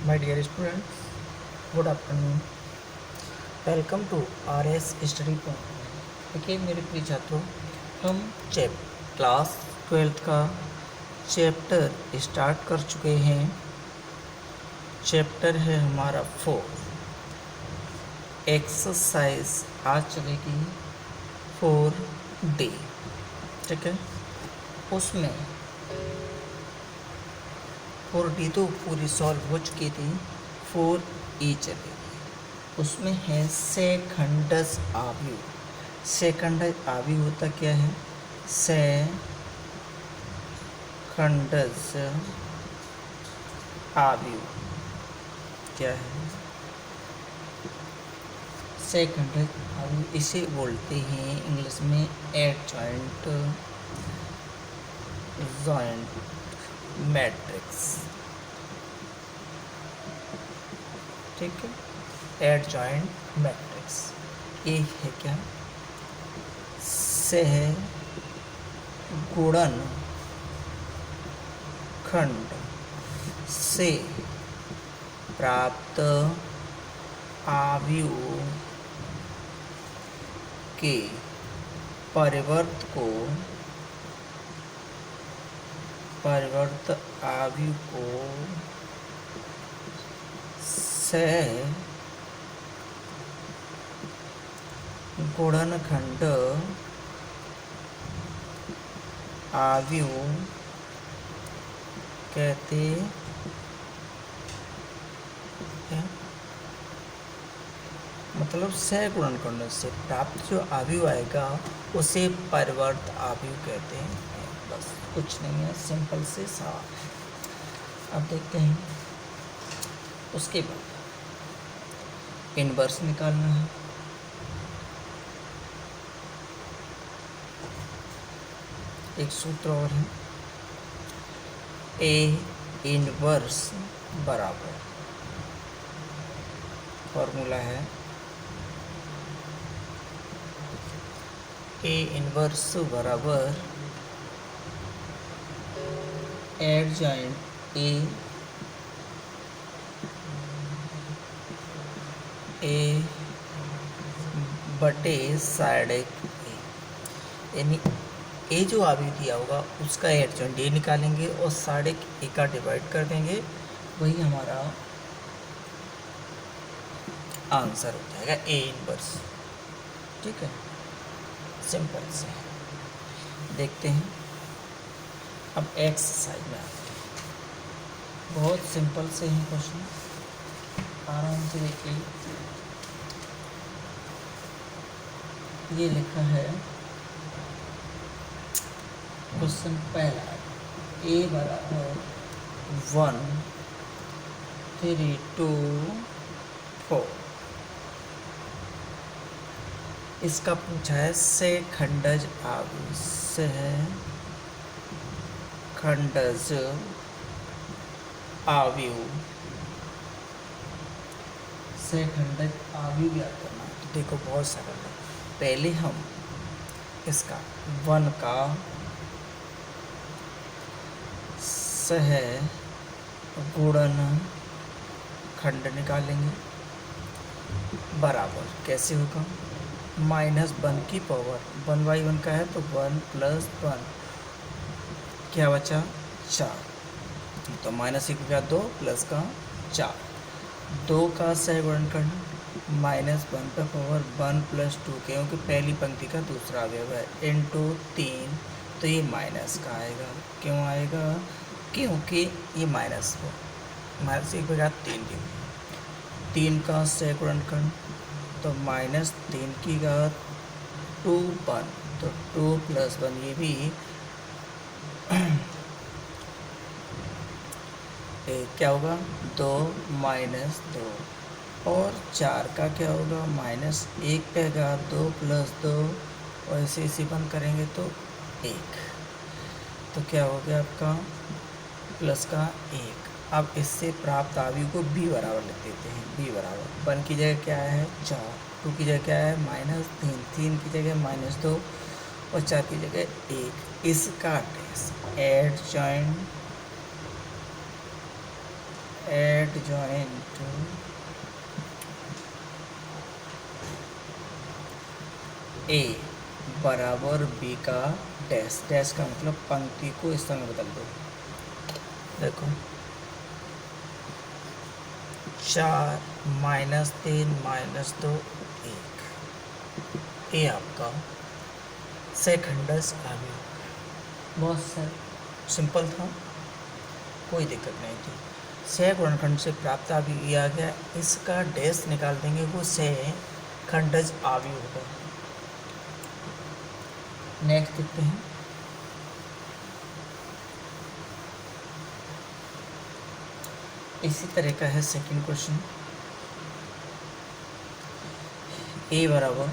My dear students, good afternoon. Welcome to R S study point. देखिए मेरे प्रिय छात्रों, हम क्लास 12th का चैप्टर स्टार्ट कर चुके हैं। चैप्टर है हमारा 4। एक्सरसाइज आज चलेगी 4D। ठीक है, उसमें 4D तो पूरी सॉल्व हो चुकी थी, 4E चलेगी। उसमें है सेकंडस आव्यूह। सेकंडस आव्यूह होता क्या है? सेकंडस आव्यूह क्या है? सेकंडस आव्यूह इसे बोलते हैं इंग्लिश में एडजॉइंट मैट्रिक्स। ठीक है, एडजॉइंट मैट्रिक्स ये है क्या? सह गुणन खंड से प्राप्त आव्यूह के परिवर्त आव्यूह को सह गुणनखंड आव्यूह कहते हैं। मतलब सहगुणनखंड से प्राप्त जो आव्यूह आएगा उसे परिवर्त आव्यूह कहते हैं। बस कुछ नहीं है, सिंपल से साफ। अब देखते हैं उसके बाद इनवर्स निकालना है। एक सूत्र और है, ए इनवर्स बराबर, फॉर्मूला है ए इनवर्स बराबर एडजॉइंट ए बटे साइड ए। यानी ए जो आव्यूह दिया होगा उसका एडजॉइंट ए निकालेंगे और साढ़े ए का डिवाइड कर देंगे, वही हमारा आंसर हो जाएगा ए इनवर्स। ठीक है, सिंपल से देखते हैं। अब एक्सरसाइज में आते हैं। बहुत सिंपल से हैं क्वेश्चन, आराम से देखिए। ये लिखा है क्वेश्चन पहला, ए बराबर 1 3 2 4। इसका पूछा है सेकंडज आव्यूह। सेकंडज आव्यूह, सेकंडज आव्यूह ज्ञात करना। तो देखो बहुत सरल है। पहले हम इसका 1 का सह गुणन खंड निकालेंगे, बराबर कैसे होगा? -1 की पावर 1/1 का है तो 1 + 1 क्या बचा? 4। तो -1 का 2 प्लस का 4, 2 का सह गुणनखंड -1 पे पावर 1 + 2, क्योंकि पहली पंक्ति का दूसरा अवयव है, इनटू 3। तो ये माइनस का आएगा। क्यों आएगा? क्योंकि ये माइनस हो, -1 पे 3 3 का सह गुणनखंड तो -3 की घात 2 1, तो 2 + 1 ये भी क्या होगा? 2 - 2। और 4 का क्या होगा? -1 पे घात 2 + 2, और ऐसे इसे बंद करेंगे तो 1। तो क्या हो गया आपका? प्लस का 1। अब इससे प्राप्त आव्यूह को b बराबर लिख देते हैं। b बराबर 1 की जगह क्या है? 4, 2 की जगह क्या है? -3, 3 की जगह -2 और 4 की जगह 1। इसका टेस्ट एडजॉइंट एड जॉइंट ए बराबर बी का डैश, डैश का मतलब पंक्ति को इस तरह बदल दो। देखो 4 -3 -2 1, ये आपका सेकंडस आ गया। बहुत सिंपल था, कोई दिक्कत नहीं थी। से गुणनखंड से प्राप्त अवयव आ गया, इसका डैश निकाल देंगे, वो से खंडज अवयव होगा। नेक्स्ट देखते हैं। इसी तरह का है सेकंड क्वेश्चन। ए बराबर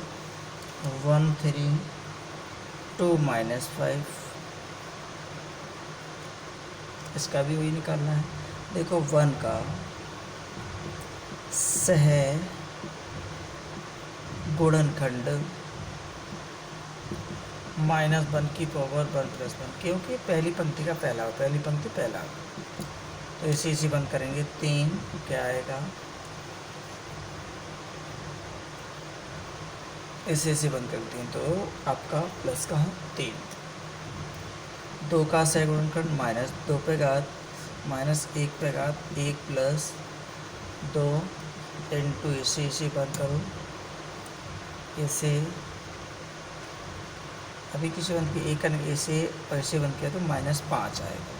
1 3 2 -5, इसका भी वही निकालना है। देखो 1 का सह गुणनखंड -1 की पावर 1 + 1, क्योंकि पहली पंक्ति का पहला हो, पहली पंक्ति पहला हो, तो इसी बंद करेंगे। 3 क्या आएगा, इसे बंद करते हैं तो आपका प्लस का 3। 2 का सह गुणनखंड -2 पे घात -1 पे घात 1 + 2 इंटू इसे बंद करो। इसे अभी किसी बंद की 1 का इसे और इसे बंद किया तो -5 आएगा।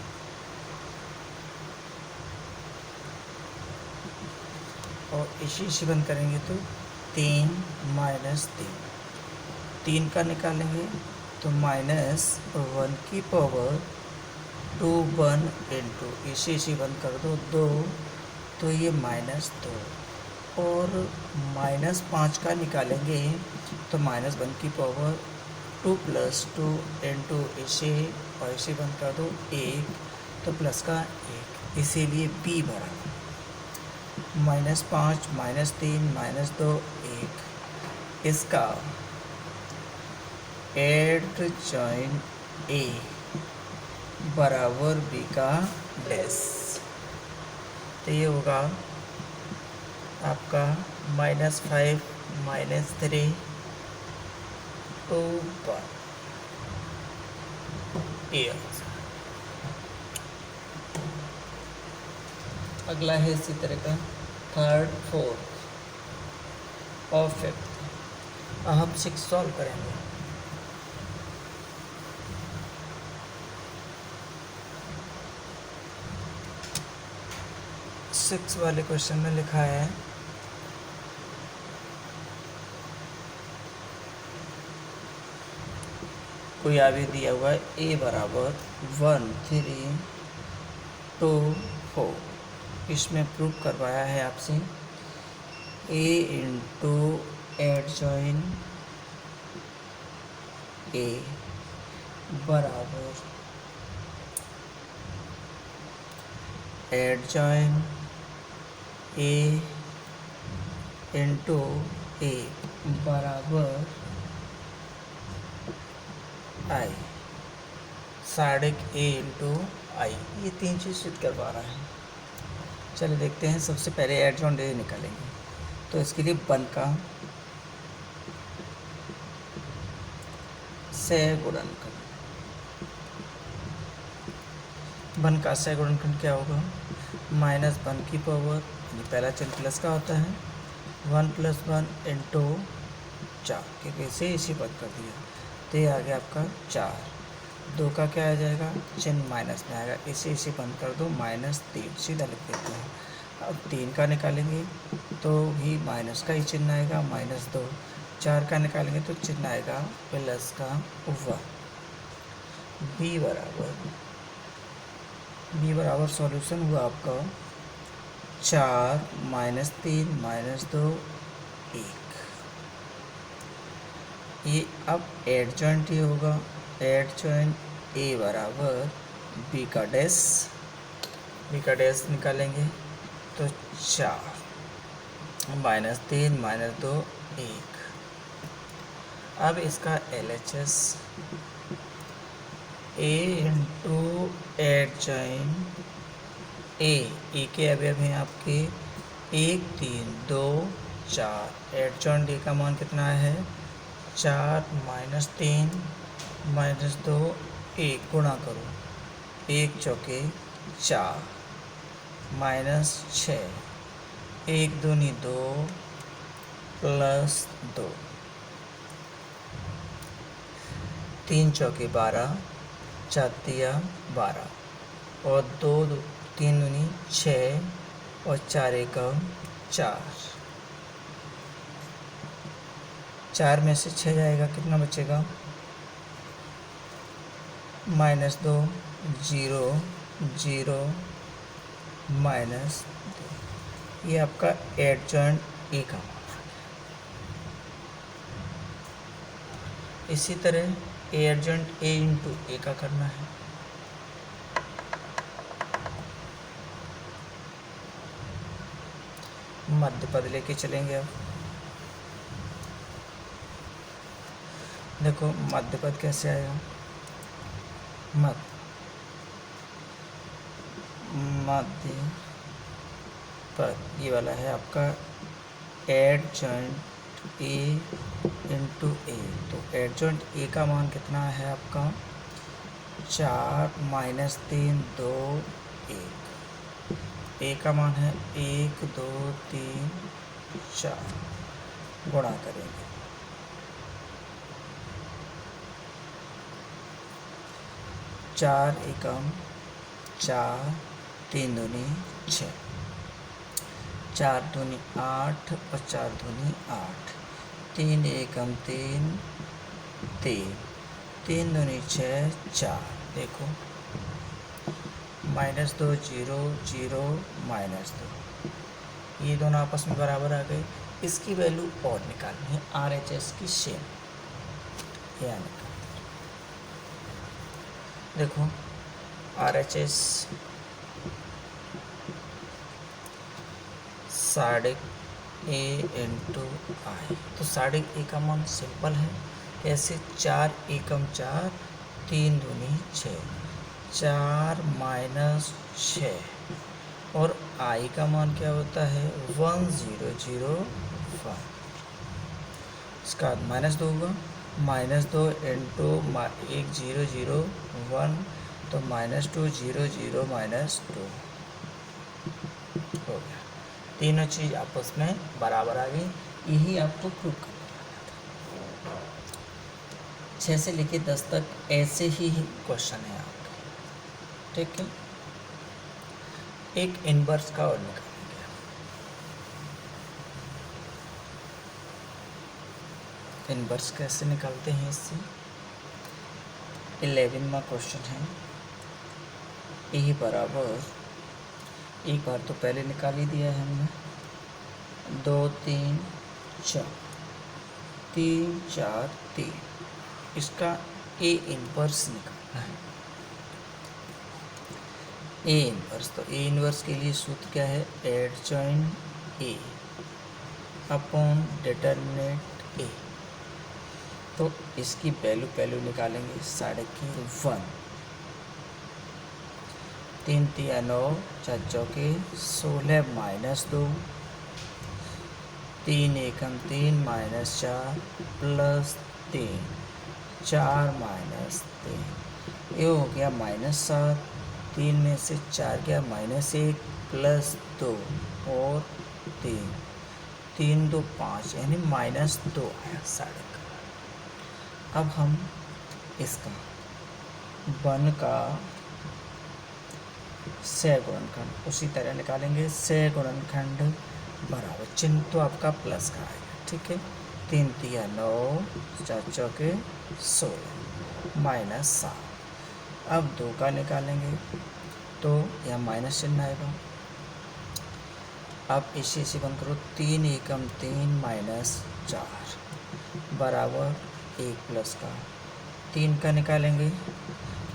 और इसे बंद करेंगे तो 3 -3, 3 का निकालेंगे तो -1 की पावर 2 1 इंटू इसे बंद कर दो 2, तो ये -2, और -5 का निकालेंगे तो -1 की पावर 2 + 2 इंटू इसे और इसे बंद कर दो 1, तो प्लस का 1, इसीलिए बी बराबर -5 -3 -2 1, इसका एड जॉइंट ए बराबर बी का डैश, तो ये होगा आपका -5 -3 2 1, ये। अगला है इसी तरह का थर्ड, फोर्थ और फिफ्थ। अब हम 6 सॉल्व करेंगे। सिक्स वाले क्वेश्चन में लिखा है कोई अवयव दिया हुआ है ए बराबर 1 3 2 4, इसमें प्रूव करवाया है आपसे ए इंटू एड जॉइन ए बराबर एड जॉइन ए इंटू ए बराबर आई, साढ़े ए इंटू आई, ये 3 चीज़ सिद्ध करवा रहा है। चलिए देखते हैं। सबसे पहले एड जॉइंट ए निकालेंगे, तो इसके लिए 1 का सह गुणनखंड, 1 का सह गुणनखंड क्या होगा, -1 की पावर, पहला चिन्ह प्लस का होता है, 1 + 1 इंटू 4, क्योंकि इसे बंद कर दिया, तो ये आ गया आपका 4। 2 का क्या आ जाएगा, चिन्ह माइनस में आएगा, इसे बंद कर दो, -3 सीधा लिख देते हैं। अब 3 का निकालेंगे तो भी माइनस का ही चिन्ह आएगा, -2। 4 का निकालेंगे तो चिन्ह आएगा प्लस का 1। बी बराबर सॉल्यूशन हुआ आपका 4 -3 -2 1। ये अब एड जॉइंट ये होगा, एड जॉइंट ए बराबर बी का डैश, निकालेंगे तो 4 -3 -2 1। अब इसका LHS A into adjoint A के अवयव हैं आपके 1 3 2 4। एडजॉइंट ए का मान कितना है 4 -3 -2 1 गुणा करो 1 चौके 4 -6 1 दूनी 2 +2 3 चौके 12 4 तिया 12 और 2 3 दूनी 6 और 4 एकम 4। 4 में से 6 जाएगा कितना बचेगा -2 0 0 -2। ये आपका एडजॉइंट ए का मान है। इसी तरह एडजॉइंट ए इंटू ए का करना है। मध्य पद लेके चलेंगे। अब देखो मध्य पद कैसे आएगा। मध्य पद ये वाला है आपका एडजॉइंट ए इंटू ए। तो एडजॉइंट ए का मान कितना है आपका 4 -3 2 1। ए का मान है 1 2 3 4 गुणा करेंगे 4 एकम 4 3 दूनी 6 4 दूनी 8 और 4 दूनी 8 3 एकम 3 3 3 दूनी 6 4। देखो -2 0 0 -2 ये दोनों आपस में बराबर आ गए। इसकी वैल्यू और निकालनी है RHS की सेम या निकाल। देखो RHS साढ़े ए इंटू आई। तो साढ़े ए का मान सिंपल है कैसे 4 एकम 4 3 दूनी 6 4 -6 और आई का मान क्या होता है 1001। इसका -2 होगा -2 इंटू 1 0 0 1 तो -2 0 0 -2 हो गया। तीनों चीज़ आपस में बराबर आ गई। यही आपको प्रूव करना था। 6 से लेके 10 तक ऐसे ही क्वेश्चन है आपके। ठीक है। एक इनवर्स का और निकालेंगे। इनवर्स कैसे निकालते हैं इससे 11वां क्वेश्चन है। ए बराबर एक बार तो पहले निकाल ही दिया है हमने 2 3 4 3 4 3। इसका ए इनवर्स निकालना है। ए इनवर्स तो ए इनवर्स के लिए सूत्र क्या है adjoint A upon determinant A. तो इसकी वैल्यू निकालेंगे 1.5 3 3 9 4 चौके 16 -2 3 एकम 3 -4 +3 4 -3 ये हो गया -7। 3 में से 4 गया -1 +2 और 3 3 2 5 यानी -2 आया 1.5। अब हम इसका 1 का सह गुणनखंड उसी तरह निकालेंगे। सह गुणनखंड बराबर चिन्ह तो आपका प्लस का आएगा। ठीक है। 3 3 9 4 चौके 16 -7। अब 2 का निकालेंगे तो यह माइनस चिन्ह आएगा। अब इसे बंद करो 3 एकम 3 -4 बराबर 1 प्लस का 3 का निकालेंगे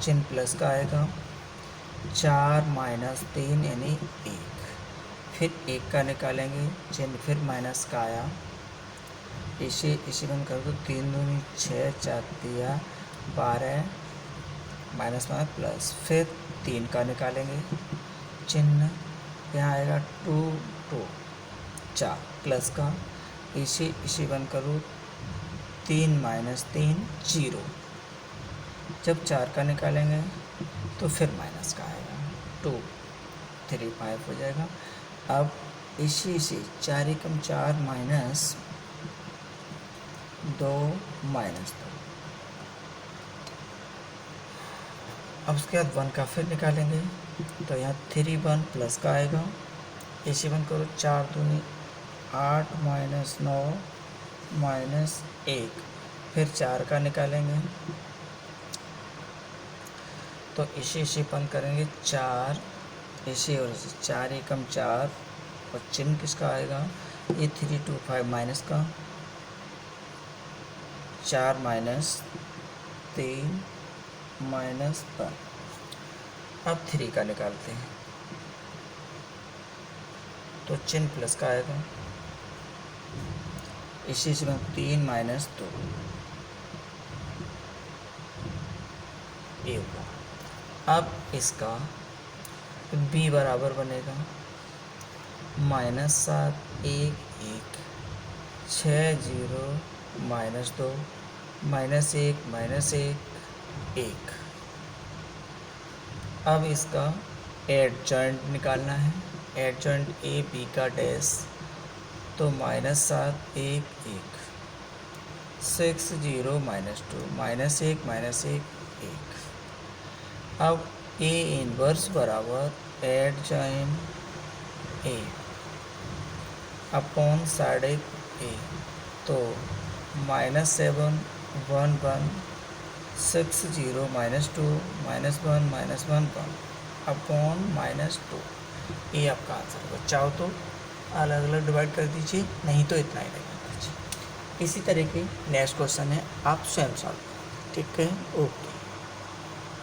चिन्ह प्लस का आएगा 4 -3 यानी 1। फिर 1 का निकालेंगे चिन्ह फिर माइनस का आया। इसे बंद कर दो 3 दूनी 6 4 तिया 12 माइनस प्लस। फिर 3 का निकालेंगे चिन्ह यहाँ आएगा 2 2 4 प्लस का इसी बन करो 3 माइनस 3 0। जब 4 का निकालेंगे तो फिर माइनस का आएगा 2 3 5 हो जाएगा। अब इसी से 4 एकम 4 माइनस 2 माइनस 2। अब उसके बाद 1 का फिर निकालेंगे तो यहाँ 3 1 प्लस का आएगा। इसी बन करो 4 दूनी 8 माइनस 9 माइनस 1। फिर 4 का निकालेंगे तो इसी बंद करेंगे 4 इसी और 4 एकम 4 और चिन्ह किसका आएगा ये 3 2 5 माइनस का 4 माइनस 3 माइनस 1। अब 3 का निकालते हैं तो चिन्ह प्लस का आएगा। इसी से 3 माइनस 2 ये हुआ। अब इसका b बराबर बनेगा -7 1 1 6 0 -2 -1 1। अब इसका एडजॉइंट निकालना है। एडजॉइंट ए बी का डैश तो -7 1 1 6 0 -2 -1 1 1। अब ए इनवर्स बराबर एडजॉइंट ए अपॉन साइड ए तो -7 1 1 6 0 -2 -1 1 1 अपॉन -2। ये आपका आंसर होगा। चाहो तो अलग अलग डिवाइड कर दीजिए, नहीं तो इतना ही लगा दीजिए। इसी तरह के नेक्स्ट क्वेश्चन है, आप स्वयं सॉल्व करें। ठीक है, ओके।